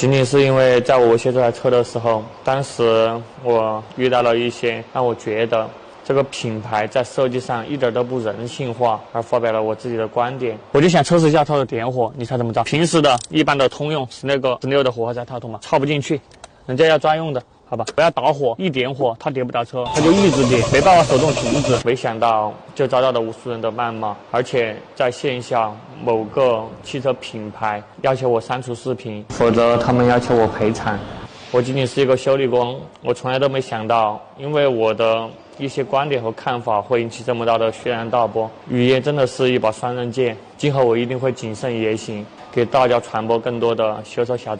仅仅是因为在我修这台车的时候，当时我遇到了一些让我觉得这个品牌在设计上一点都不人性化，而发表了我自己的观点。我就想测试一下它的点火，你猜怎么着？平时的一般的通用16的火花塞套筒嘛，插不进去，人家要专用的。好吧，不要打火，一点火它点不了车，它就一直点，没办法手动停止。没想到就遭到了无数人的谩骂，而且在线下某个汽车品牌要求我删除视频，否则他们要求我赔偿。我仅仅是一个修理工，我从来都没想到，因为我的一些观点和看法会引起这么大的轩然大波。语言真的是一把双刃剑，今后我一定会谨慎言行，给大家传播更多的修车小知识。